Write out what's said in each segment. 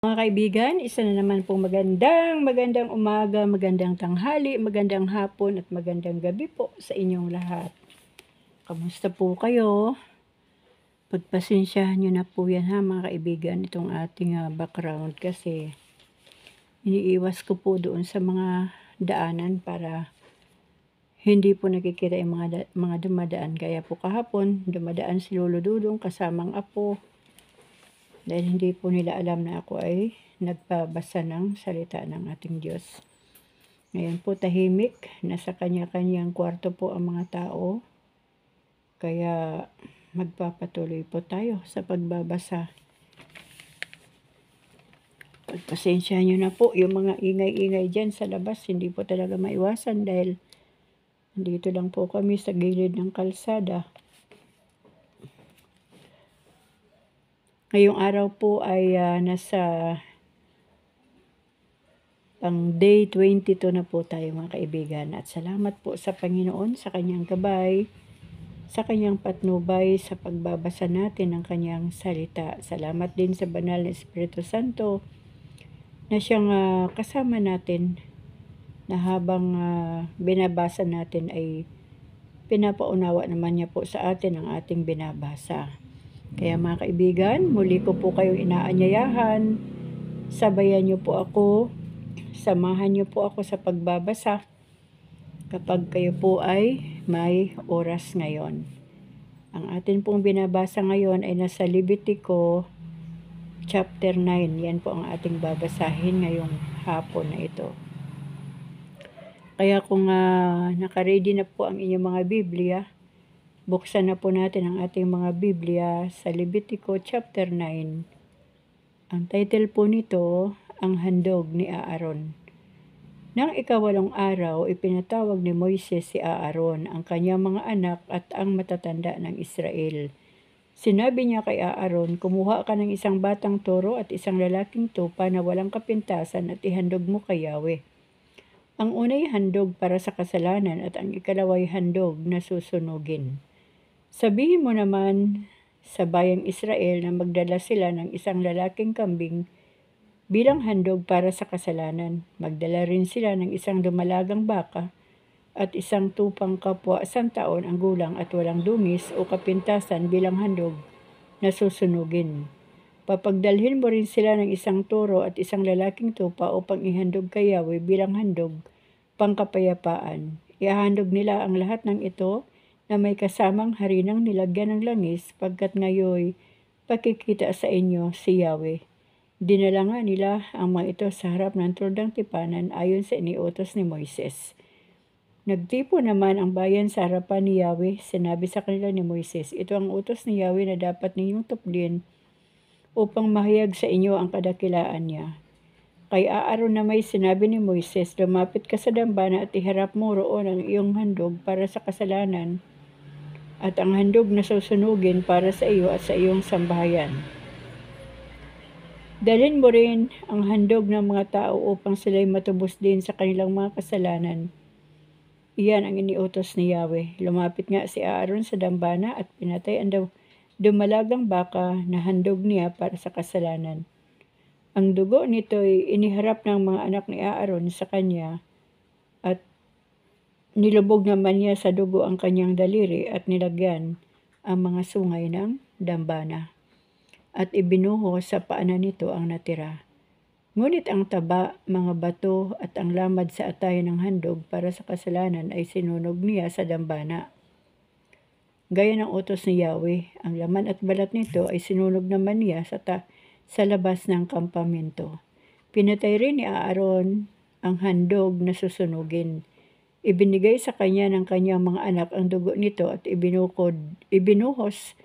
Mga kaibigan, isa na naman pong magandang umaga, magandang tanghali, magandang hapon at magandang gabi po sa inyong lahat. Kamusta po kayo? Pagpasensyahan nyo na po yan ha mga kaibigan, itong ating background kasi iniiwas ko po doon sa mga daanan para hindi po nakikita yung mga dumadaan. Kaya po kahapon, dumadaan si Lolo Dudong kasamang apo. Dahil hindi po nila alam na ako ay nagbabasa ng salita ng ating Diyos. Ngayon po tahimik, nasa kanya-kanyang kwarto po ang mga tao. Kaya magpapatuloy po tayo sa pagbabasa. Pagpasensya nyo na po yung mga ingay-ingay dyan sa labas. Hindi po talaga maiwasan dahil dito lang po kami sa gilid ng kalsada. Ngayong araw po ay nasa pang day 22 na po tayo mga kaibigan. At salamat po sa Panginoon sa kanyang gabay, sa kanyang patnubay, sa pagbabasa natin ng kanyang salita. Salamat din sa banal na Espiritu Santo na siyang kasama natin na habang binabasa natin ay pinapaunawa naman niya po sa atin ang ating binabasa. Kaya mga kaibigan, muli ko po kayong inaanyayahan, sabayan niyo po ako, samahan niyo po ako sa pagbabasa kapag kayo po ay may oras ngayon. Ang atin pong binabasa ngayon ay nasa Levitico chapter 9. Yan po ang ating babasahin ngayong hapon na ito. Kaya kung nakaready na po ang inyong mga Biblia, buksan na po natin ang ating mga Biblia sa Levitico chapter 9. Ang title po nito, Ang Handog ni Aaron. Nang ikawalong araw, ipinatawag ni Moises si Aaron, ang kanyang mga anak at ang matatanda ng Israel. Sinabi niya kay Aaron, kumuha ka ng isang batang toro at isang lalaking tupa na walang kapintasan at ihandog mo kay Yahweh. Ang unay handog para sa kasalanan at ang ikalaway handog na susunugin. Sabihin mo naman sa bayang Israel na magdala sila ng isang lalaking kambing bilang handog para sa kasalanan. Magdala rin sila ng isang dumalagang baka at isang tupang kapwa isang taon ang gulang at walang dungis o kapintasan bilang handog na susunugin. Papagdalhin mo rin sila ng isang toro at isang lalaking tupa upang ihandog kay Yahweh bilang handog pangkapayapaan. Ihahandog nila ang lahat ng ito na may kasamang harinang nilagyan ng langis pagkat ngayoy pakikita sa inyo si Yahweh. Dinala nga nila ang mga ito sa harap ng turdang tipanan ayon sa iniutos ni Moises. Nagtipo naman ang bayan sa harapan ni Yahweh. Sinabi sa kanila ni Moises, ito ang utos ni Yahweh na dapat ninyong tuplin upang mahayag sa inyo ang kadakilaan niya. Kay Aaron na may sinabi ni Moises, lumapit ka sa dambana at iharap mo roon ang iyong handog para sa kasalanan at ang handog na susunugin para sa iyo at sa iyong sambahayan. Dalhin mo rin ang handog ng mga tao upang sila'y matubos din sa kanilang mga kasalanan. Iyan ang iniutos ni Yahweh. Lumapit nga si Aaron sa dambana at pinatay ang dumalagang baka na handog niya para sa kasalanan. Ang dugo nito ay iniharap ng mga anak ni Aaron sa kanya at nilubog naman niya sa dugo ang kanyang daliri at nilagyan ang mga sungay ng dambana at ibinuho sa paanan nito ang natira. Ngunit ang taba, mga bato at ang lamad sa atay ng handog para sa kasalanan ay sinunog niya sa dambana. Gaya ng utos ni Yahweh, ang laman at balat nito ay sinunog naman niya sa labas ng kampamento. Pinatay rin ni Aaron ang handog na susunugin. Ibinigay sa kanya ng kanyang mga anak ang dugo nito at ibinuhos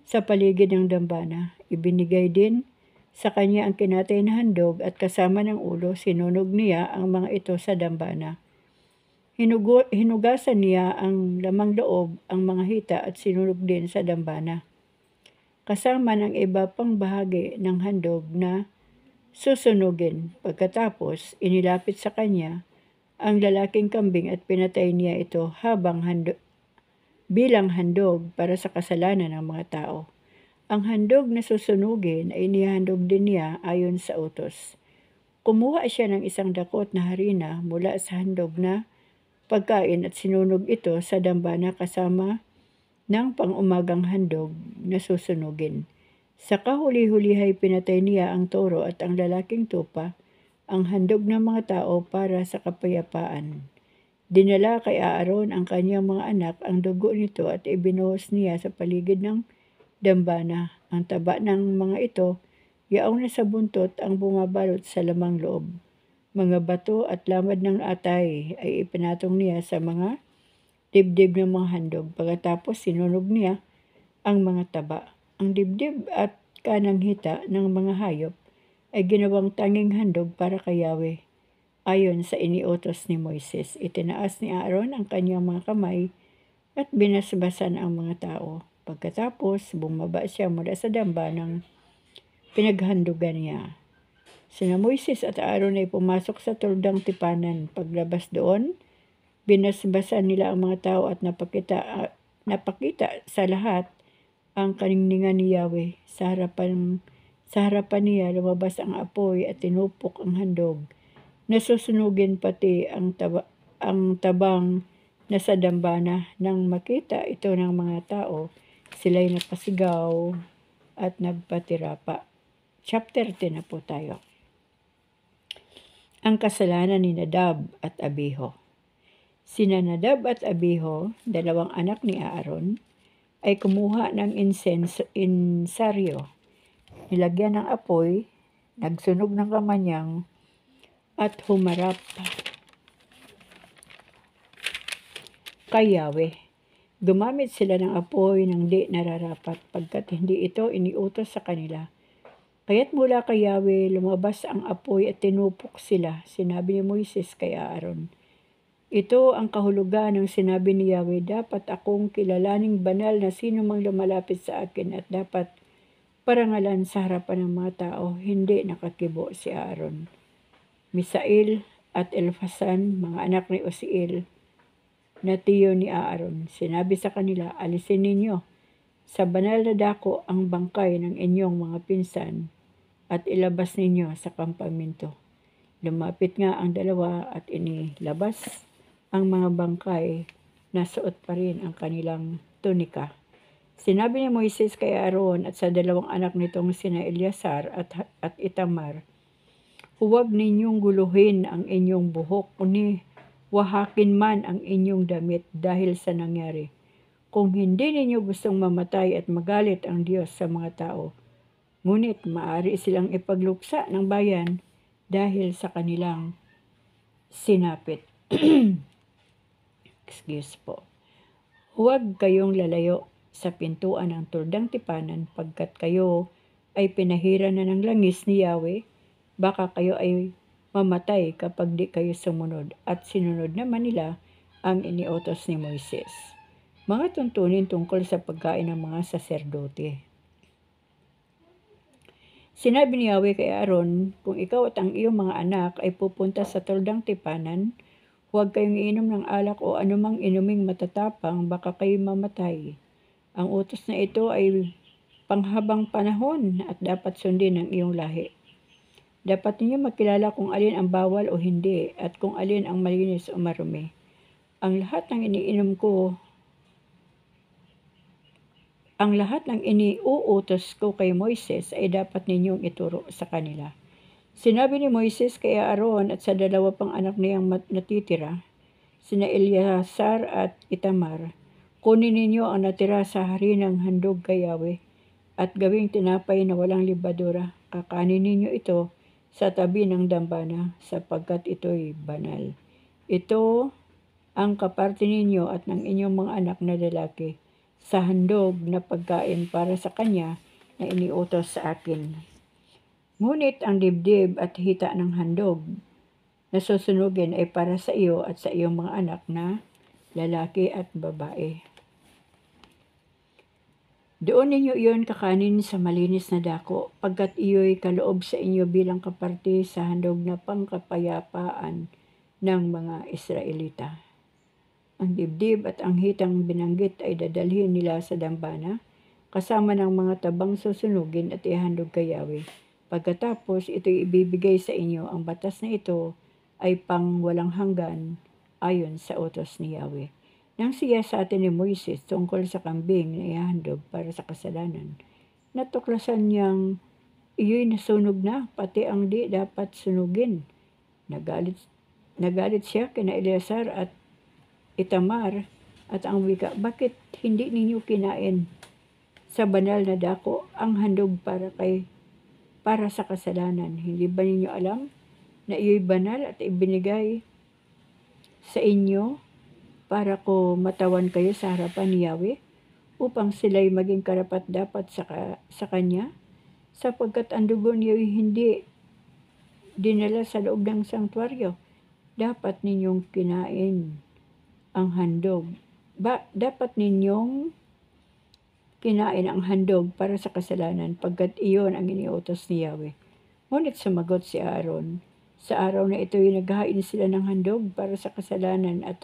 sa paligid ng dambana. Ibinigay din sa kanya ang kinatay na handog at kasama ng ulo, sinunog niya ang mga ito sa dambana. Hinugasan niya ang lamang loob, ang mga hita at sinunog din sa dambana. Kasama ng iba pang bahagi ng handog na susunugin. Pagkatapos, inilapit sa kanya ang lalaking kambing at pinatay niya ito bilang handog para sa kasalanan ng mga tao. Ang handog na susunugin ay inihandog din niya ayon sa utos. Kumuha siya ng isang dakot na harina mula sa handog na pagkain at sinunog ito sa dambana kasama ng pang-umagang handog na susunugin. Sa kahuli-hulihay pinatay niya ang toro at ang lalaking tupa, ang handog ng mga tao para sa kapayapaan. Dinala kay Aaron ang kanyang mga anak ang dugo nito at ibinuhos niya sa paligid ng dambana. Ang taba ng mga ito, yaong nasa buntot ang bumabalot sa lamang loob. Mga bato at lamad ng atay ay ipinatong niya sa mga dibdib ng mga handog. Pagkatapos sinunog niya ang mga taba. Ang dibdib at kanang hita ng mga hayop ay ginawang tanging handog para kay Yahweh. Ayon sa iniutos ni Moises, itinaas ni Aaron ang kanyang mga kamay at binasbasan ang mga tao. Pagkatapos, bumaba siya mula sa dambanang pinaghandugan niya. Sina Moises at Aaron ay pumasok sa tuldang tipanan. Paglabas doon, binasbasan nila ang mga tao at napakita sa lahat ang kaningningan ni Yahweh. Sa harapan niya lumabas ang apoy at tinupok ang handog. Nasusunugin pati ang tabang na sa dambana. Nang makita ito ng mga tao, sila'y napasigaw at nagpatirapa. Chapter 10 na po tayo. Ang kasalanan ni Nadab at Abiho. Sina Nadab at Abiho, dalawang anak ni Aaron, ay kumuha ng insaryo. Nilagyan ng apoy, nagsunog ng kamanyang, at humarap kay Yahweh. Gumamit sila ng apoy ng di nararapat pagkat hindi ito iniutos sa kanila. Kaya't mula kay Yahweh lumabas ang apoy at tinupok sila. Sinabi ni Moises kay Aaron, ito ang kahulugan ng sinabi ni Yahweh, dapat akong kilalaning banal na sino mang lumalapit sa akin at dapat parangalan sa harapan ng mga tao. Hindi nakakibo si Aaron. Misael at Elfasan, mga anak ni Uziel, na tiyo ni Aaron. Sinabi sa kanila, alisin ninyo sa banal na dako ang bangkay ng inyong mga pinsan at ilabas ninyo sa kampamento. Lumapit nga ang dalawa at inilabas ang mga bangkay na suot pa rin ang kanilang tunika. Sinabi ni Moises kay Aaron at sa dalawang anak nitong sina Eleazar at Itamar, huwag ninyong guluhin ang inyong buhok, ni wahakin man ang inyong damit dahil sa nangyari. Kung hindi ninyo gustong mamatay at magalit ang Diyos sa mga tao, ngunit maaari silang ipagluksa ng bayan dahil sa kanilang sinapit. Excuse po. Huwag kayong lalayo sa pintuan ng tuldang tipanan pagkat kayo ay pinahiran na ng langis ni Yahweh. Baka kayo ay mamatay kapag di kayo sumunod, at sinunod naman nila ang iniutos ni Moises. Mga tuntunin tungkol sa pagkain ng mga saserdote. Sinabi ni Yahweh kay Aaron, kung ikaw at ang iyong mga anak ay pupunta sa tuldang tipanan, huwag kayong iinom ng alak o anumang inuming matatapang, baka kayo mamatay. Ang utos na ito ay panghabang panahon at dapat sundin ng iyong lahi. Dapat ninyo makilala kung alin ang bawal o hindi at kung alin ang malinis o marumi. Ang lahat ng iniuutos ko kay Moises ay dapat ninyong ituro sa kanila. Sinabi ni Moises kay Aaron at sa dalawa pang anak niyang natitira, sina Eleazar at Itamar, kunin ninyo ang natira sa harinang handog kay Yahweh at gawing tinapay na walang libadura. Kakanin ninyo ito sa tabi ng dambana sapagkat ito'y banal. Ito ang kaparte ninyo at ng inyong mga anak na lalaki sa handog na pagkain para sa kanya na iniutos sa akin. Ngunit ang dibdib at hita ng handog na susunugin ay para sa iyo at sa iyong mga anak na lalaki at babae. Doon ninyo iyon kakanin sa malinis na dako, pagkat iyo'y kaloob sa inyo bilang kaparte sa handog na pangkapayapaan ng mga Israelita. Ang dibdib at ang hitang binanggit ay dadalhin nila sa dambana, kasama ng mga tabang susunugin at ihandog kay Yahweh. Pagkatapos ito'y ibibigay sa inyo, ang batas na ito ay pang walang hanggan ayon sa utos ni Yahweh. Nang siya sa atin ni Moises tungkol sa kambing na ihandog para sa kasalanan, natuklasan niyang iyo'y nasunog na, pati ang di dapat sunugin. Nagalit siya kina Eleazar at Itamar at ang wika, bakit hindi ninyo kinain sa banal na dako ang handog para sa kasalanan? Hindi ba ninyo alam na iyo'y banal at ibinigay sa inyo para ko matawan kayo sa harapan ni Yahweh upang sila'y maging karapat-dapat sa Kanya? Sapagkat ang dugo niyo'y hindi dinala sa loob ng sanktuaryo, dapat ninyong kinain ang handog. Dapat ninyong kinain ang handog para sa kasalanan, pagkat iyon ang iniutos ni Yahweh. Ngunit sumagot si Aaron, sa araw na ito'y naghahain sila ng handog para sa kasalanan at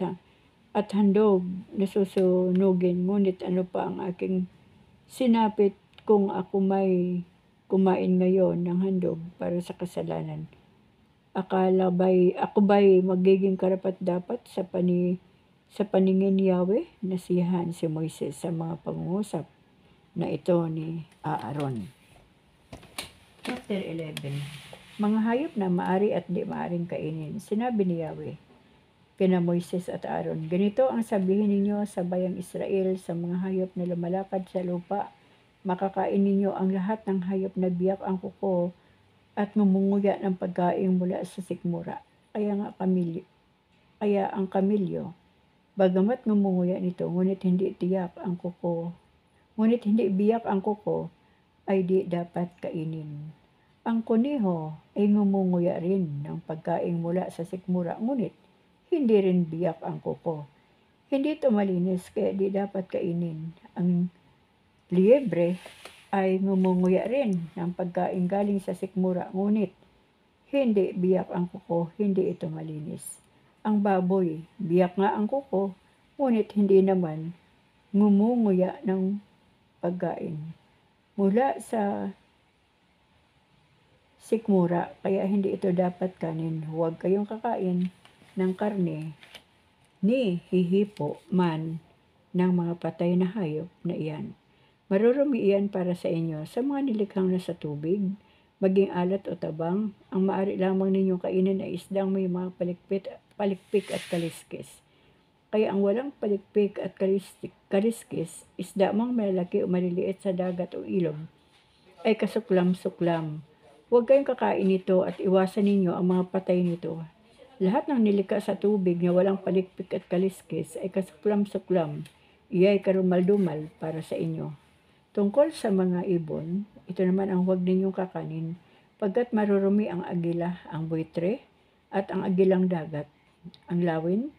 handog na susunugin. Ngunit ano pa ang aking sinapit kung ako may kumain ngayon ng handog para sa kasalanan? Ako ba'y magiging karapat-dapat sa paningin ni Yahweh? Nasiyahan si Moises sa mga pangungusap na ito ni Aaron. Chapter 11. Mga hayop na maari at di maaring kainin. Sinabi ni Yahweh kina Moises at Aaron, ganito ang sabihin ninyo sa bayang Israel sa mga hayop na lumalakad sa lupa. Makakain ninyo ang lahat ng hayop na biyak ang kuko at mumunguya ng pagkain mula sa sikmura. Kaya ang kamilyo, bagamat ngumunguya nito, ngunit hindi biyak ang kuko, ay di dapat kainin. Ang kuniho ay ngumunguya rin ng pagkain mula sa sikmura, ngunit hindi rin biyak ang kuko. Hindi ito malinis, kaya di dapat kainin. Ang liebre ay ngumunguya rin ng pagkain galing sa sikmura, ngunit hindi biyak ang kuko, hindi ito malinis. Ang baboy, biyak nga ang kuko, ngunit hindi naman ngumunguya ng pagkain mula sa sikmura, kaya hindi ito dapat kanin. Huwag kayong kakain ng karne ni hihipo man ng mga patay na hayop na iyan. Marurumi iyan para sa inyo sa mga nilikhang nasa tubig, maging alat o tabang. Ang maaari lamang ninyong kainin ay isdang may mga palikpik at kaliskis. Kaya ang walang palikpik at kaliskis, isda mang malaki o maliliit sa dagat o ilog, ay kasuklam-suklam. Huwag kayong kakain nito at iwasan ninyo ang mga patay nito. Lahat ng nilikha sa tubig na walang palikpik at kaliskis ay kasuklam-suklam. Iyan ay karumal-dumal para sa inyo. Tungkol sa mga ibon, ito naman ang huwag ninyong kakanin, pagkat marurumi ang agila, ang buitre, at ang agilang dagat, ang lawin,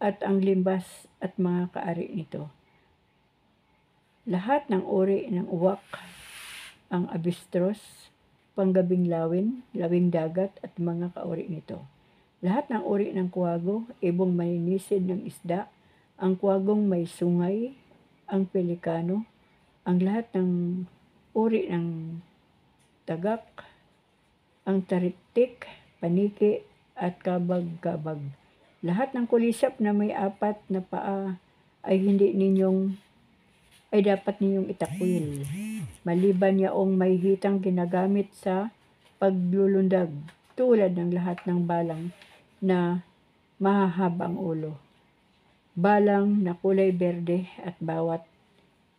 at ang limbas at mga kaari nito. Lahat ng uri ng uwak, ang abistros, panggabing lawin, lawing dagat, at mga kauri nito. Lahat ng uri ng kuwago, ibong maninisid ng isda, ang kuwagong may sungay, ang pelikano, ang lahat ng uri ng tagak, ang taritik, paniki, at kabag-kabag. Lahat ng kulisap na may 4 na paa ay dapat ninyong itakwil. Maliban yaong may hitang ginagamit sa paglulundag, tulad ng lahat ng balang na mahahaba ang ulo. Balang na kulay berde at bawat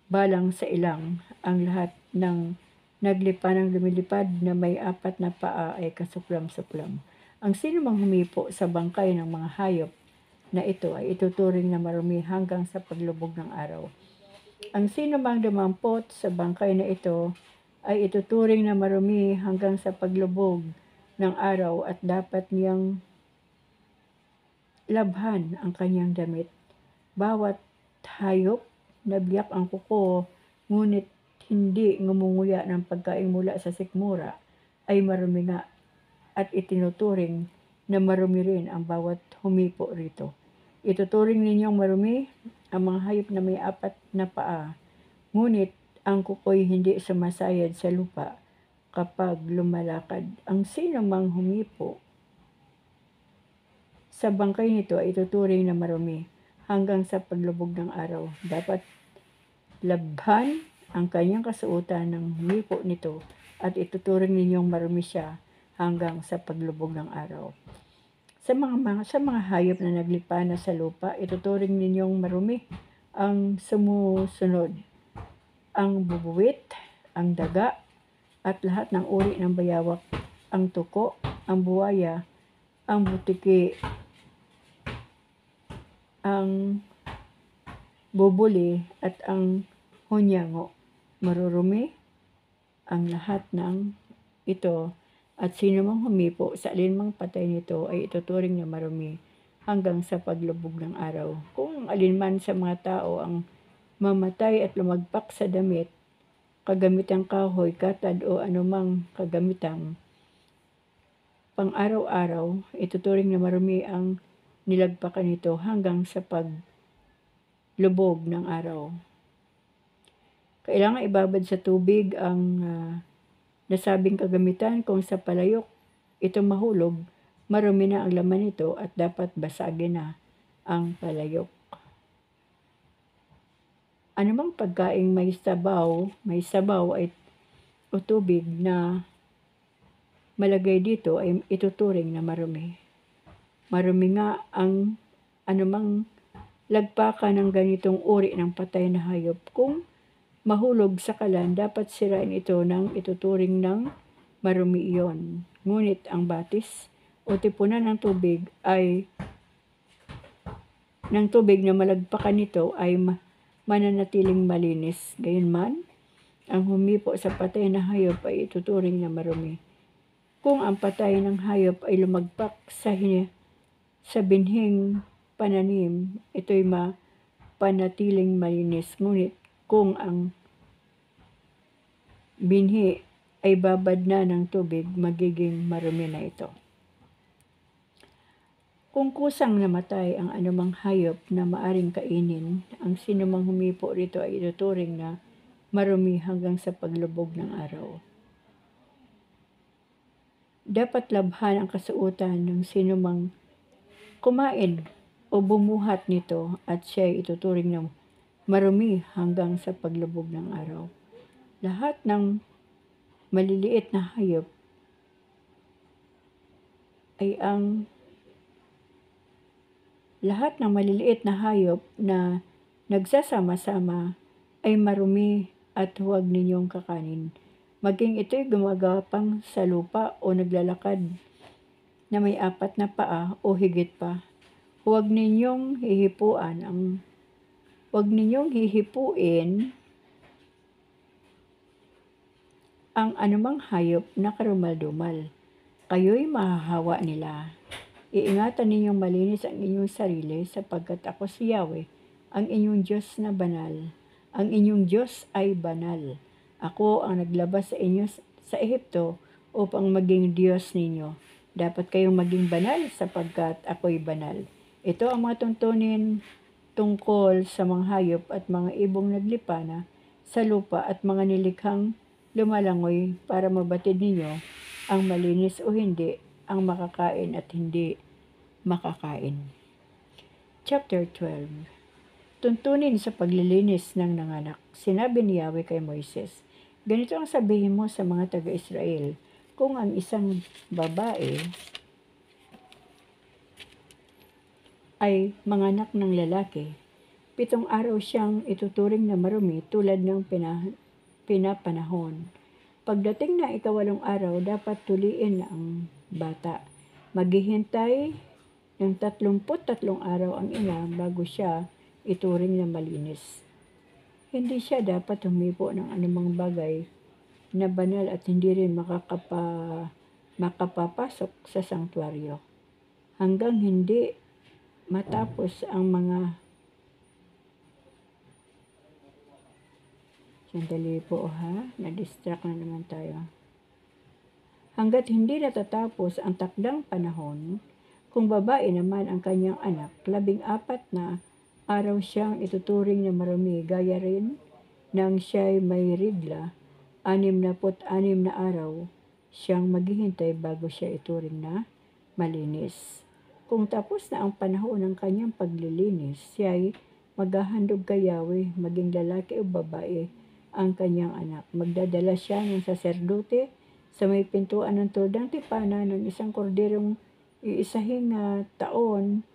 balang sa ilang, ang lahat ng lumilipad na may 4 na paa ay kasuklam-suklam. Ang sino mang humipo sa bangkay ng mga hayop na ito ay ituturing na marumi hanggang sa paglubog ng araw. Ang sino mang dumampot sa bangkay na ito ay ituturing na marumi hanggang sa paglubog ng araw at dapat niyang labhan ang kanyang damit. Bawat hayop na biyak ang kuko, ngunit hindi ngumunguya ng pagkain mula sa sikmura, ay marumi nga, at itinuturing na marumi rin ang bawat humipo rito. Ituturing ninyong marumi ang mga hayop na may 4 na paa, ngunit ang kuko'y hindi sumasayad sa lupa kapag lumalakad. Ang sino mang humipo sa bangkay nito ay ituturing na marumi hanggang sa paglubog ng araw. Dapat labhan ang kanyang kasuotan ng humipo nito at ituturing ninyong marumi siya hanggang sa paglubog ng araw. Sa mga hayop na naglipa na sa lupa, ituturing ninyong marumi ang sumusunod: ang bubuwit, ang daga, at lahat ng uri ng bayawak, ang tuko, ang buwaya, ang butiki, ang bubuli, at ang hunyango. Marurumi ang lahat ng ito, at sino mang humipo sa alinmang patay nito ay ituturing na marumi hanggang sa paglubog ng araw. Kung alinman sa mga tao ang mamatay at lumagpak sa damit, kagamitang kahoy, katad o anumang kagamitang pang-araw-araw, ituturing na marumi ang nilagpakan nito hanggang sa paglubog ng araw. Kailangan ibabad sa tubig ang nasabing kagamitan. Kung sa palayok ito mahulog, marumi na ang laman nito at dapat basagin na ang palayok. Anumang pagkaing may sabaw ay o tubig na malagay dito ay ituturing na marumi. Marumi nga ang anumang lagpakan ng ganitong uri ng patay na hayop. Kung mahulog sa kalan, dapat sirain ito ng ituturing ng marumi iyon. Ngunit ang batis o tipunan ng tubig na malagpakan nito ay mananatiling malinis. Gayunman, ang humipo sa patay na hayop ay ituturing na marumi. Kung ang patay ng hayop ay lumagpak sa binhing pananim, ito'y panatiling malinis. Ngunit kung ang binhi ay babad na ng tubig, magiging marumi na ito. Kung kusang namatay ang anumang hayop na maaring kainin, ang sinumang humipo rito ay ituturing na marumi hanggang sa paglubog ng araw. Dapat labhan ang kasuotan ng sinumang kumain o bumuhat nito at siya ay ituturing na marumi hanggang sa paglubog ng araw. Lahat ng maliliit na hayop na nagsasama-sama ay marumi at huwag ninyong kakanin. Maging ito'y gumagapang sa lupa o naglalakad na may 4 na paa o higit pa. Huwag ninyong hihipuin ang anumang hayop na karumal-dumal. Kayo'y mahahawa nila. Iingatan ninyong malinis ang inyong sarili, sapagkat ako si Yahweh, ang inyong Diyos na banal. Ang inyong Diyos ay banal. Ako ang naglabas sa inyo sa Ehipto upang maging Diyos ninyo. Dapat kayong maging banal sapagkat ako'y banal. Ito ang mga tuntunin tungkol sa mga hayop at mga ibong naglipana sa lupa at mga nilikhang lumalangoy, para mabatid ninyo ang malinis o hindi, ang makakain at hindi makakain. Chapter 12. Tuntunin sa paglilinis ng nanganak. Sinabi ni Yahweh kay Moises, ganito ang sabihin mo sa mga taga-Israel: kung ang isang babae ay manganak ng lalaki, 7 araw siyang ituturing na marumi tulad ng pinapanahon. Pagdating na 8 araw, dapat tuliin na ang bata. Maghihintay ng 33 araw ang ina bago siya ituring na malinis. Hindi siya dapat humipo ng anumang bagay na banal at hindi rin makapapasok sa sanktuaryo hanggang hindi matapos ang mga na-distract na naman tayo. Hanggat hindi natatapos ang takdang panahon. Kung babae naman ang kanyang anak, 14 na araw siyang ituturing na marumi, gaya rin nang siya'y may rigla, 66 na araw siyang maghihintay bago siya ituring na malinis. Kung tapos na ang panahon ng kanyang paglilinis, siya'y maghahandog kay Yahweh, maging lalaki o babae ang kanyang anak. Magdadala siya ng saserdote sa may pintuan ng turdang tipanan ng isang korderong iisahing taong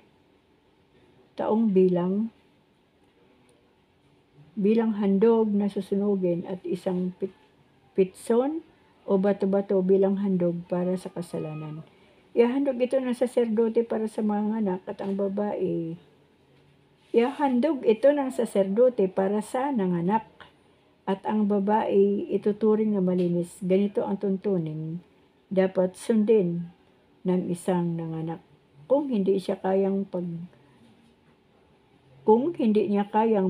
bilang handog na susunugin at isang pitson o bato-bato bilang handog para sa kasalanan. Ihahandog ito ng saserdote para sa mga anak at ang babae. Ihahandog ito ng saserdote para sa nanganak at ang babae ituturing na malinis. Ganito ang tuntunin dapat sundin ng isang nanganak. Kung hindi niya kayang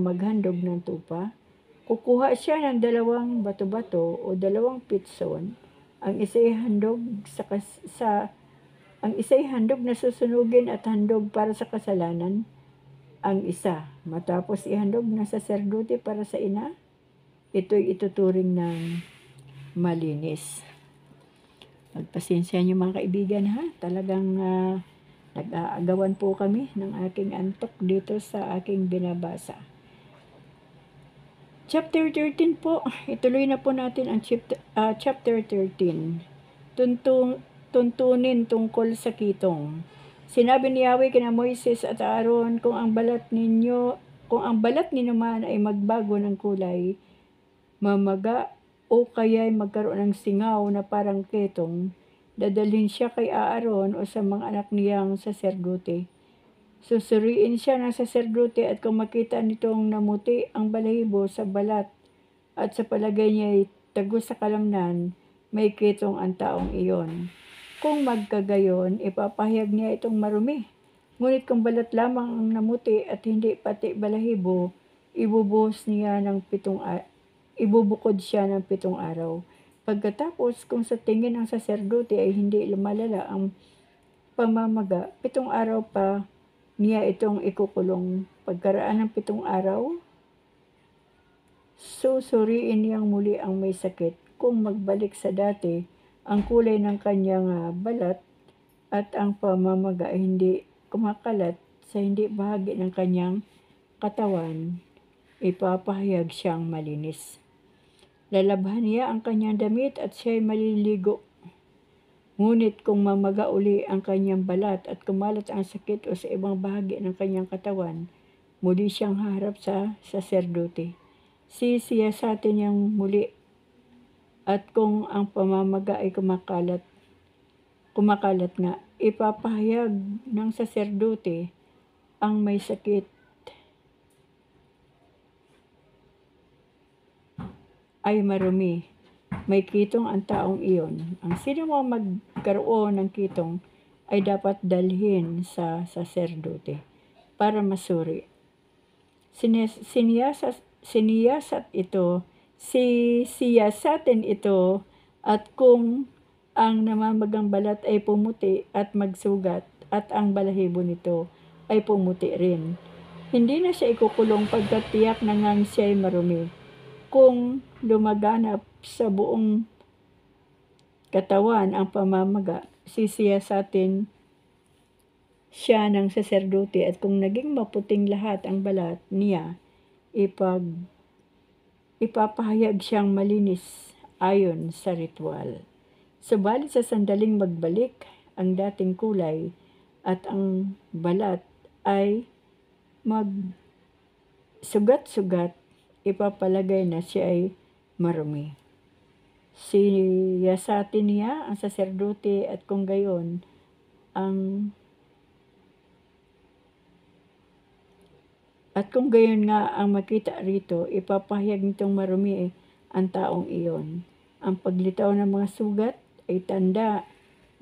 maghandog ng tupa, kukuha siya ng 2 bato-bato o 2 pitson. Ang isa'y handog na susunugin at handog para sa kasalanan. Ang isa, matapos ihandog ng saserdote para sa ina, ito'y ituturing ng malinis. Magpasensya niyo mga kaibigan ha, talagang nag-aagawan po kami ng aking antok dito sa aking binabasa. Chapter 13 po, ituloy na po natin ang chapter 13. Tuntunin tungkol sa kitong. Sinabi ni Yahweh kina Moises at Aaron, kung ang balat ninyo man ay magbago ng kulay, mamaga o kaya'y magkaroon ng singaw na parang ketong, dadalhin siya kay Aaron o sa mga anak niyang saserdote. Susuriin siya ng saserdote at kung makita nitong namuti ang balahibo sa balat at sa palagay niya ay tagos sa kalamnan, may ketong ang taong iyon. Kung magkagayon, ipapahayag niya itong marumi. Ngunit kung balat lamang ang namuti at hindi pati balahibo, ibubukod siya ng 7 araw. Pagkatapos, kung sa tingin ng saserdote ay hindi lumalala ang pamamaga, 7 araw pa niya itong ikukulong. Pagkaraan ng 7 araw, susuriin niyang muli ang may sakit. Kung magbalik sa dati ang kulay ng kanyang balat at ang pamamaga ay hindi kumakalat sa hindi bahagi ng kanyang katawan, ipapahayag siyang malinis. Lalabhan niya ang kanyang damit at siya'y maliligo. Ngunit kung mamaga uli ang kanyang balat at kumalat ang sakit o sa ibang bahagi ng kanyang katawan, muli siyang haharap sa saserdote. Sisiyasatin niyang muli. At kung ang pamamaga ay kumakalat nga, ipapahayag ng saserdote ang may sakit ay marumi. May kitong ang taong iyon. Ang sino mo magkaroon ng kitong ay dapat dalhin sa saserdote para masuri. Siyasatin ito at kung ang namamagang balat ay pumuti at magsugat at ang balahibo nito ay pumuti rin, hindi na siya ikukulong pagkat tiyak na ngang siya'y marumi. Kung lumaganap sa buong katawan ang pamamaga, sisiyasatin siya ng saserdote at kung naging maputing lahat ang balat niya, ipapahayag siyang malinis ayon sa ritual. Subalit sa sandaling magbalik ang dating kulay at ang balat ay magsugat-sugat, ipapalagay na siya ay marumi. Siyasatin niya ang saserdote at kung gayon nga ang makita rito, ipapahayag nitong marumi ang taong iyon. Ang paglitaw ng mga sugat ay tanda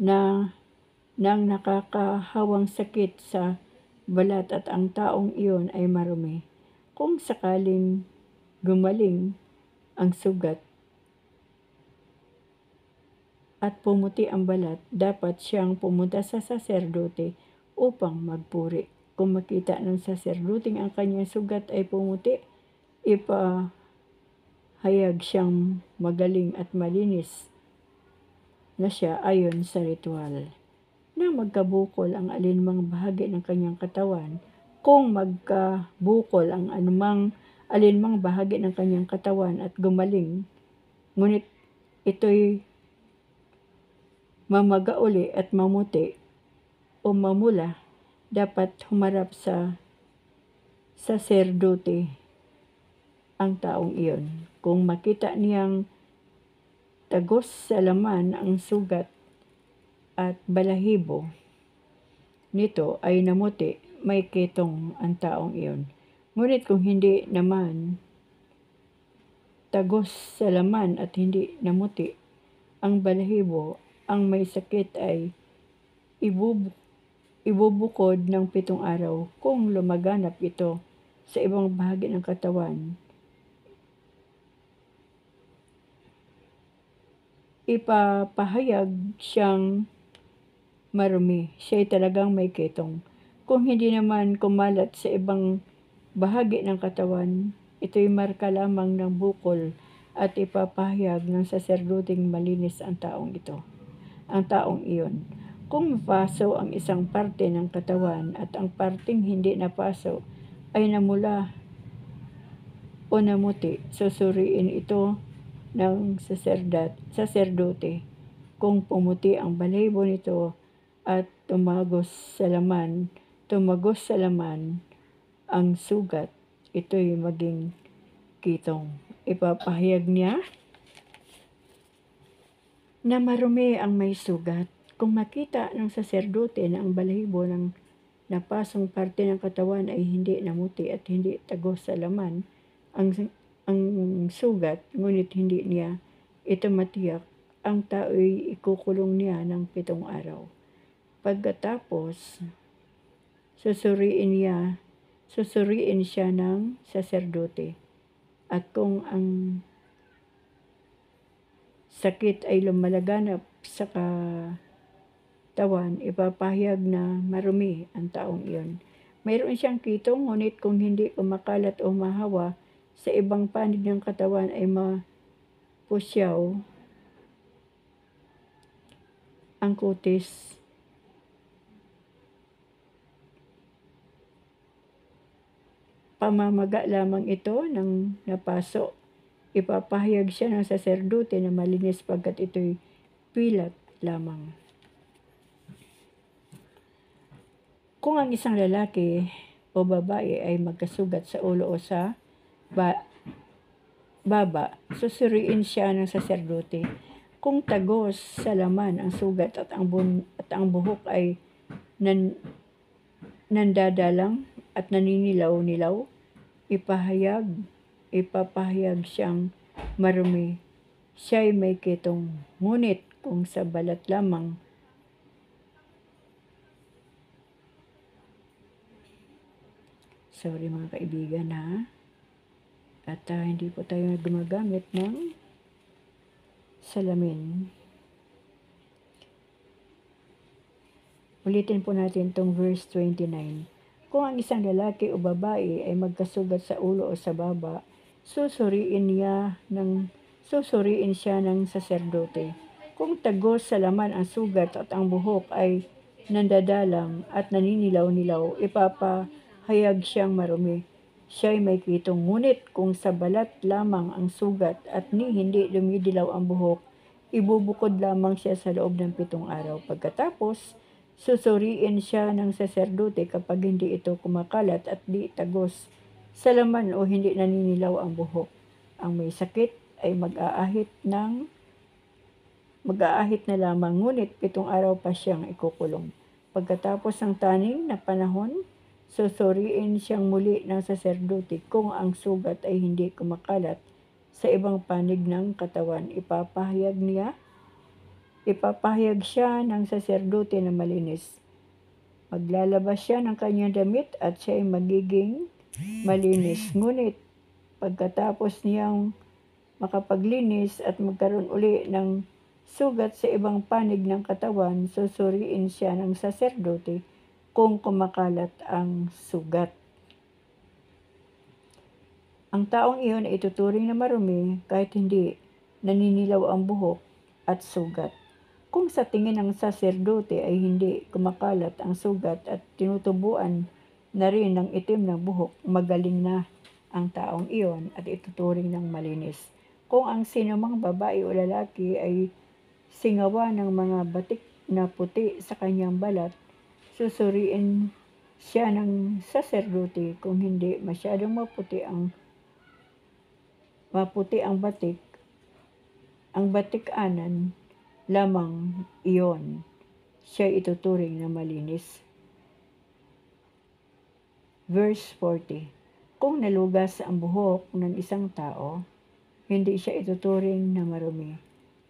ng nakakahawang sakit sa balat at ang taong iyon ay marumi. Kung sakaling gumaling ang sugat at pumuti ang balat, dapat siyang pumunta sa saserdote upang magpuri. Kung makita ng saserdote ang kanyang sugat ay pumuti, hayag siyang magaling at malinis na siya ayon sa ritual. Na magkabukol ang alinmang bahagi ng kanyang katawan, kung magkabukol ang anumang alinmang bahagi ng kanyang katawan at gumaling, ngunit ito'y mamaga uli at mamuti o mamula, dapat humarap sa saserdote ang taong iyon. Kung makita niyang tagos sa laman ang sugat at balahibo nito ay namuti, may ketong ang taong iyon. Ngunit kung hindi naman tagos sa laman at hindi namuti ang balahibo, ang may sakit ay ibubukod ng 7 araw. Kung lumaganap ito sa ibang bahagi ng katawan, ipapahayag siyang marumi. Siya'y talagang may ketong. Kung hindi naman kumalat sa ibang bahagi ng katawan, ito'y marka lamang ng bukol at ipapahayag ng saserdoteng malinis ang taong iyon. Kung mapaso ang isang parte ng katawan at ang parteng hindi napaso ay namula o namuti, susuriin ito ng saserdote. Kung pumuti ang balahibo nito at tumagos sa laman ang sugat, ito'y maging kitong. Ipapahayag niya na marumi ang may sugat. Kung makita ng saserdote na ang balahibo ng napasong parte ng katawan ay hindi namuti at hindi tagos sa laman ang sugat, ngunit hindi niya ito matiyak, ang tao'y ikukulong niya ng 7 araw. Pagkatapos, susuriin siya ng saserdote. At kung ang sakit ay lumalaganap sa katawan, ipapahayag na marumi ang taong iyon. Mayroon siyang kitong, ngunit kung hindi kumakalat o mahawa sa ibang panig ng katawan ay mapusyaw ang kutis. Pamamaga lamang ito ng napaso. Ipapahayag siya ng saserdote na malinis pagkat ito'y pilat lamang. Kung ang isang lalaki o babae ay magkasugat sa ulo o sa baba, susuriin siya ng saserdote. Kung tagos sa laman ang sugat at ang buhok ay nandadalang at naninilaw-nilaw, ipapahayag siyang marumi. Siya'y may ketong. Ngunit kung sa balat lamang mga kaibigan ha. At hindi po tayo gumagamit ng salamin. Ulitin po natin itong verse 29. Kung ang isang lalaki o babae ay magkasugat sa ulo o sa baba, susuriin siya ng saserdote. Kung tagos sa laman ang sugat at ang buhok ay nandadalang at naninilaw-nilaw, ipapahayag siyang marumi. Siya'y may kitong. Ngunit kung sa balat lamang ang sugat at hindi dumidilaw ang buhok, ibubukod lamang siya sa loob ng 7 araw. Pagkatapos, susuriin siya ng saserdote kapag hindi ito kumakalat at di tagos sa laman o hindi naninilaw ang buhok. Ang may sakit ay mag-aahit na lamang, ngunit 7 araw pa siyang ikukulong. Pagkatapos ng taning na panahon, susuriin siyang muli ng saserdote. Kung ang sugat ay hindi kumakalat sa ibang panig ng katawan, ipapahayag siya ng saserdote na malinis. Maglalabas siya ng kanyang damit at siya ay magiging malinis. Ngunit pagkatapos niyang makapaglinis at magkaroon uli ng sugat sa ibang panig ng katawan, susuriin siya ng saserdote kung kumakalat ang sugat. Ang taong iyon ay ituturing na marumi kahit hindi naninilaw ang buhok at sugat. Kung sa tingin ng saserdote ay hindi kumakalat ang sugat at tinutubuan na rin ng itim ng buhok, magaling na ang taong iyon at ituturing ng malinis. Kung ang sinumang babae o lalaki ay singawa ng mga batik na puti sa kanyang balat, susuriin siya ng saserdote. Kung hindi masyadong maputi ang batik-anan lamang iyon, siya ituturing na malinis. Verse 40. Kung nalugas ang buhok ng isang tao, hindi siya ituturing na marumi,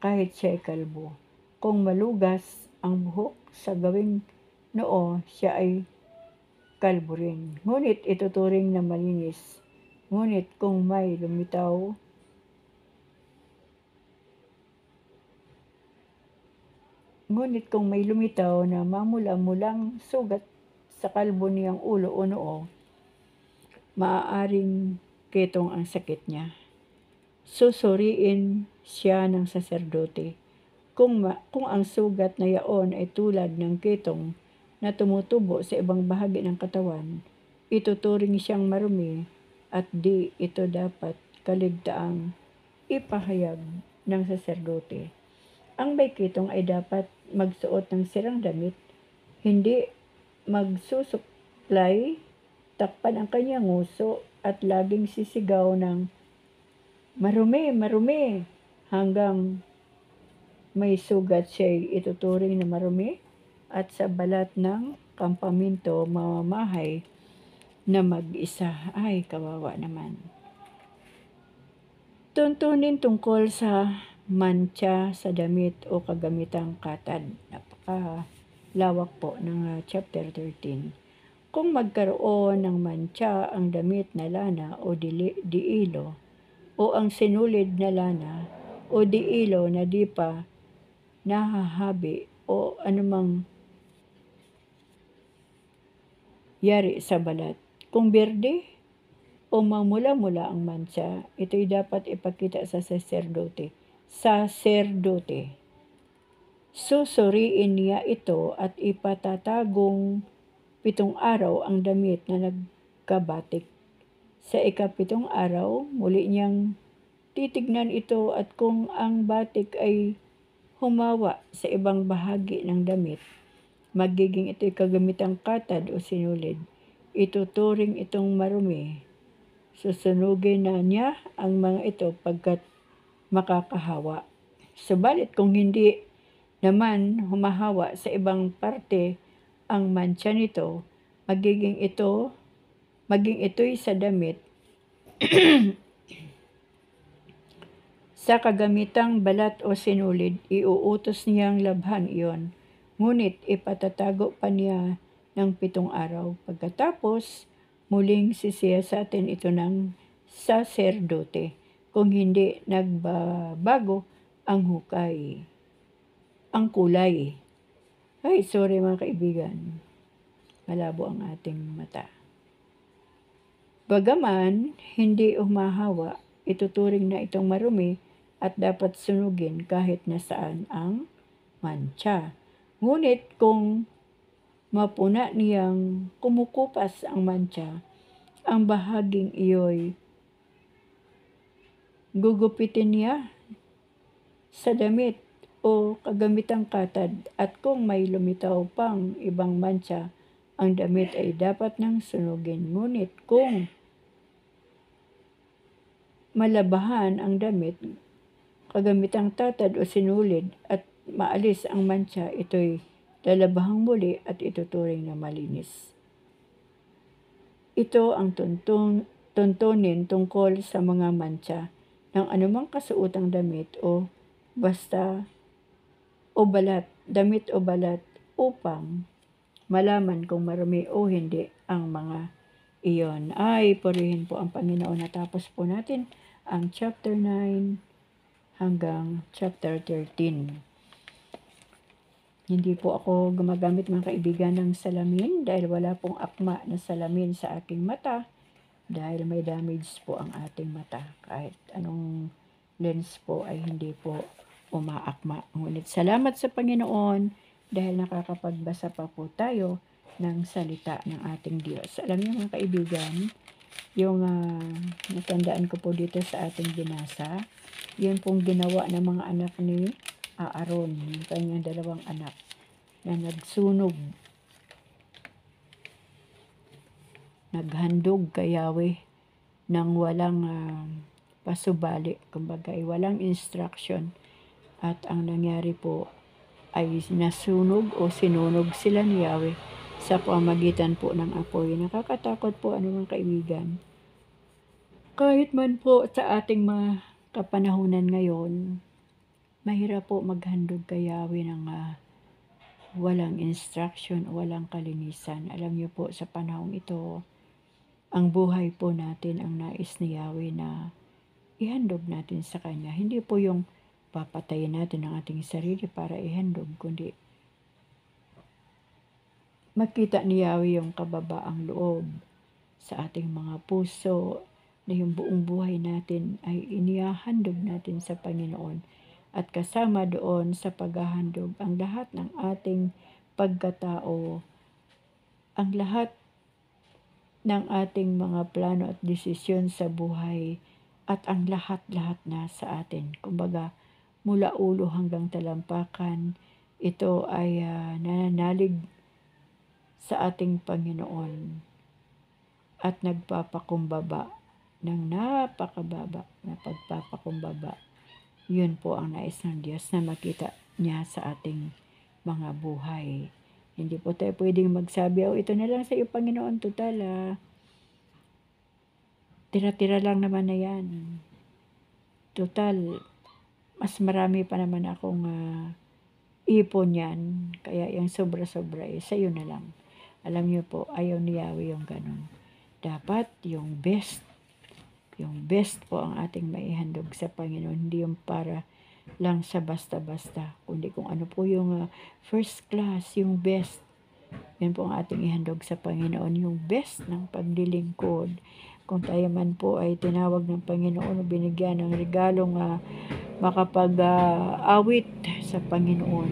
kahit siya ay kalbo. Kung malugas ang buhok sa gawing noo, siya ay kalbo rin. Ngunit ituturing na malinis. Ngunit kung may lumitaw na mamula-mulang sugat sa kalbo niyang ulo o noo, maaaring ketong ang sakit niya. Susuriin siya ng saserdote. Kung ang sugat na yaon ay tulad ng ketong na tumutubo sa ibang bahagi ng katawan, ituturing siyang marumi at di ito dapat kaligtaang ipahayag ng saserdote. Ang may ketong ay dapat magsuot ng sirang damit, hindi magsusuklay, takpan ang kanyang nguso at laging sisigaw ng marumi, marumi, hanggang may sugat siya'y ituturing na marumi at sa balat ng kampaminto mamamahay na mag-isa. Ay, kawawa naman. Tuntunin tungkol sa mantsa sa damit o kagamitang katad. Napaka-lawak po ng chapter 13. Kung magkaroon ng mantsa ang damit na lana o diilo, o ang sinulid na lana o diilo na di pa nahahabi o anumang yari sa balat. Kung berde o mamula-mula ang mantsa, ito'y dapat ipakita sa saserdote. Susuriin niya ito at ipatatagong 7 araw ang damit na nagkabatik. Sa ika-7 araw, muli niyang titignan ito at kung ang batik ay humawa sa ibang bahagi ng damit, magiging ito'y kagamitang katad o sinulid. Ituturing itong marumi. Susunugin na niya ang mga ito pagkat makakahawa. Subalit kung hindi naman humahawa sa ibang parte ang mantsa nito, maging ito'y sa damit sa kagamitang balat o sinulid, iuutos niyang labhan iyon. Ngunit ipatatago pa niya ng 7 araw. Pagkatapos, muling sisiyasatin ito ng saserdote kung hindi nagbabago ang kulay. Ay, sorry mga kaibigan. Malabo ang ating mata. Bagaman hindi humahawa, ituturing na itong marumi at dapat sunugin kahit nasaan ang mantsa. Ngunit kung mapuna niyang kumukupas ang mantsa, ang bahaging iyo'y gugupitin niya sa damit o kagamitang katad, at kung may lumitaw pang ibang mantsa, ang damit ay dapat nang sunugin. Ngunit kung malabahan ang damit, kagamitang tatad o sinulid at maalis ang mantsa, ito'y lalabahang muli at ituturing na malinis. Ito ang tuntunin tungkol sa mga mantsa ng anumang kasuotang damit o damit o balat upang malaman kung marumi o hindi ang mga iyon. Ay, purihin po ang Panginoon. Natapos po natin ang chapter 9 hanggang chapter 13. Hindi po ako gumagamit mga kaibigan ng salamin dahil wala pong akma na salamin sa aking mata. dahil may damage po ang ating mata. Kahit anong lens po ay hindi po umaakma. Ngunit salamat sa Panginoon dahil nakakapagbasa pa po tayo ng salita ng ating Diyos. Alam niyo mga kaibigan, yung natandaan ko po dito sa ating binasa, yun pong ginawa ng mga anak ni Aaron, yung kanyang dalawang anak, na nagsunog, naghandog kay Yahweh ng walang pasubali, kumbaga ay walang instruction. At ang nangyari po ay nasunog o sinunog sila ni Yahweh sa pamagitan po ng apoy. Nakakatakot po mga kaibigan. Kahit man po sa ating mga kapanahunan ngayon, mahirap po maghandog kay Yahweh ng walang instruction, walang kalinisan. Alam niyo po sa panahong ito, ang buhay po natin ang nais ni Yahweh na ihandog natin sa Kanya. Hindi po yung papatayin natin ang ating sarili para ihandog, kundi makita ni Yahweh yung kababaang loob sa ating mga puso, na yung buong buhay natin ay inihahandog natin sa Panginoon. At kasama doon sa paghahandog ang lahat ng ating pagkatao, ang lahat ng ating mga plano at desisyon sa buhay, at ang lahat-lahat na sa atin. Kumbaga, mula ulo hanggang talampakan, ito ay nananalig sa ating Panginoon at nagpapakumbaba ng napakababa na pagpapakumbaba. Yun po ang nais ng Diyos na makita niya sa ating mga buhay. Hindi po tayo pwedeng magsabi, ito na lang sa iyo Panginoon, total tira-tira lang naman na yan. Total, mas marami pa naman akong ipon yan, kaya yung sobra-sobra sa'yo na lang. Alam niyo po, ayaw ni Yahweh yung ganun. Dapat yung best po ang ating maihandog sa Panginoon, hindi yung para lang sa basta-basta, kundi kung ano po yung first class, yung best. Yan po ang ating ihandog sa Panginoon, yung best ng paglilingkod. Kung tayo man po ay tinawag ng Panginoon o binigyan ng regalong makapag-awit sa Panginoon,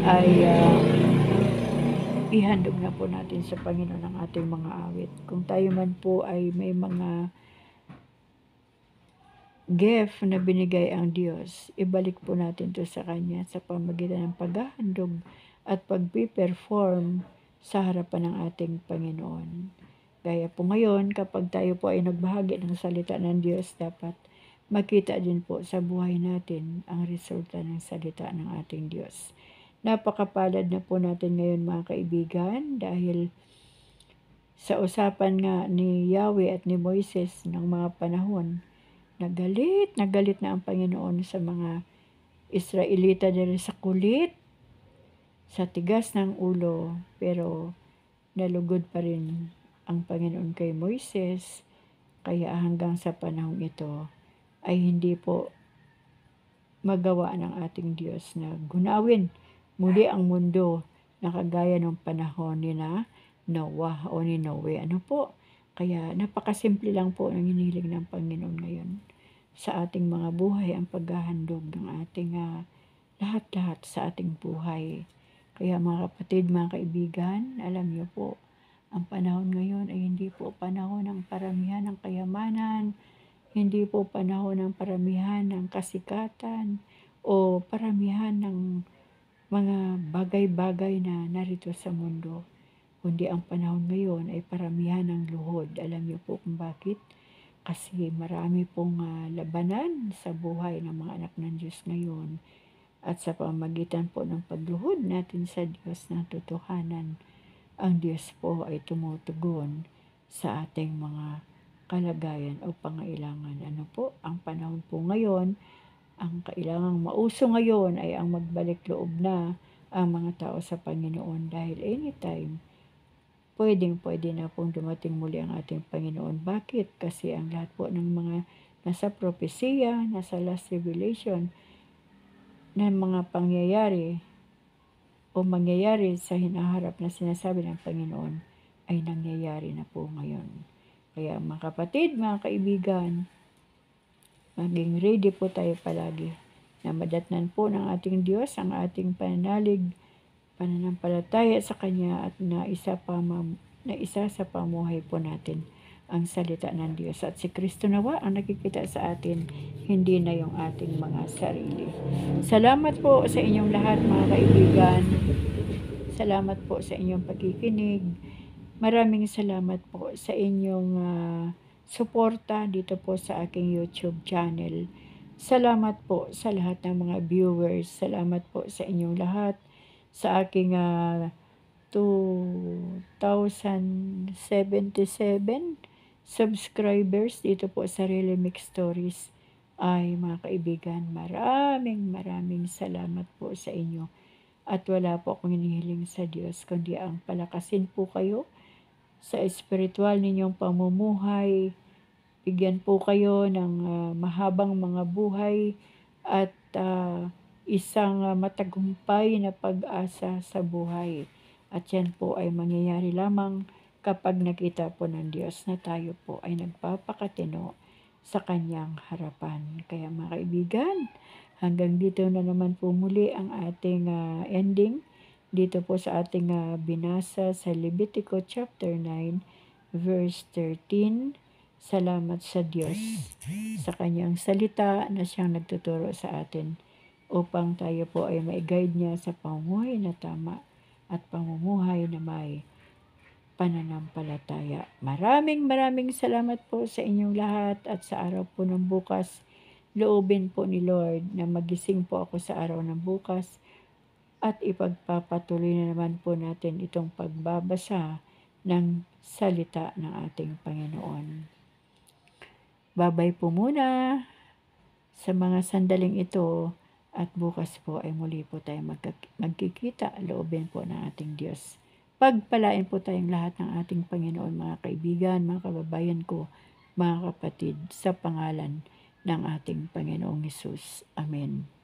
ay ihandog na po natin sa Panginoon ang ating mga awit. Kung tayo man po ay may mga gift na binigay ang Diyos, ibalik po natin to sa Kanya sa pamagitan ng paghahandog at pagpiperform sa harapan ng ating Panginoon. Gaya po ngayon, kapag tayo po ay nagbahagi ng salita ng Diyos, dapat makita din po sa buhay natin ang resulta ng salita ng ating Diyos. Napakapalad na po natin ngayon mga kaibigan, dahil sa usapan nga ni Yahweh at ni Moises ng mga panahon, nagalit na ang Panginoon sa mga Israelita dahil sa kulit, sa tigas ng ulo, pero nalugod pa rin ang Panginoon kay Moises. Kaya hanggang sa panahong ito ay hindi po magawa ng ating Diyos na gunawin muli ang mundo na kagaya ng panahon ni Noah o ni Noe. Ano po? Kaya napakasimple lang po ng hiniling ng Panginoon ngayon sa ating mga buhay, ang paghahandog ng ating lahat-lahat sa ating buhay. Kaya mga kapatid, mga kaibigan, alam niyo po, ang panahon ngayon ay hindi po panahon ng paramihan ng kayamanan, hindi po panahon ng paramihan ng kasikatan o paramihan ng mga bagay-bagay na narito sa mundo. Kundi ang panahon ngayon ay paramihan ng luhod. Alam niyo po kung bakit? Kasi marami pong labanan sa buhay ng mga anak ng Diyos ngayon. At sa pamagitan po ng pagluhod natin sa Diyos ng totohanan, ang Diyos po ay tumutugon sa ating mga kalagayan o pangailangan. Ano po? Ang panahon po ngayon, ang kailangang mauso ngayon ay ang magbalik loob na ang mga tao sa Panginoon, dahil anytime, pwede na pong dumating muli ang ating Panginoon. Bakit? Kasi ang lahat po ng mga nasa propesiya, nasa last revelation, na mga pangyayari o mangyayari sa hinaharap na sinasabi ng Panginoon ay nangyayari na po ngayon. Kaya mga kapatid, mga kaibigan, maging ready po tayo palagi na madatnan po ng ating Diyos ang ating pananampalataya sa Kanya at na isa sa pamuhay po natin ang salita ng Diyos. At si Kristo nawa ang nakikita sa atin, hindi na yung ating mga sarili. Salamat po sa inyong lahat mga kaibigan. Salamat po sa inyong pagkikinig. Maraming salamat po sa inyong suporta dito po sa aking YouTube channel. Salamat po sa lahat ng mga viewers. Salamat po sa inyong lahat sa aking 2,077 subscribers dito po sa Really Mix Stories. Ay mga kaibigan, maraming salamat po sa inyo. At wala po akong hinihiling sa Diyos, kundi ang palakasin po kayo sa espiritual ninyong pamumuhay. Bigyan po kayo ng mahabang mga buhay at isang matagumpay na pag-asa sa buhay. At yan po ay mangyayari lamang kapag nakita po ng Diyos na tayo po ay nagpapakatino sa Kanyang harapan. Kaya mga kaibigan, hanggang dito na naman po muli ang ating ending dito po sa ating binasa sa Levitico chapter 9 verse 13. Salamat sa Diyos sa Kanyang salita na siyang nagtuturo sa atin upang tayo po ay ma-guide niya sa pamumuhay na tama at pamumuhay na may pananampalataya. Maraming salamat po sa inyong lahat at sa araw po ng bukas, loobin po ni Lord na magising po ako sa araw ng bukas at ipagpapatuloy na naman po natin itong pagbabasa ng salita ng ating Panginoon. Babay po muna sa mga sandaling ito at bukas po ay muli po tayo magkikita, loobin po ng ating Diyos. Pagpalain po tayong lahat ng ating Panginoon, mga kaibigan, mga kababayan ko, mga kapatid, sa pangalan ng ating Panginoong Hesus. Amen.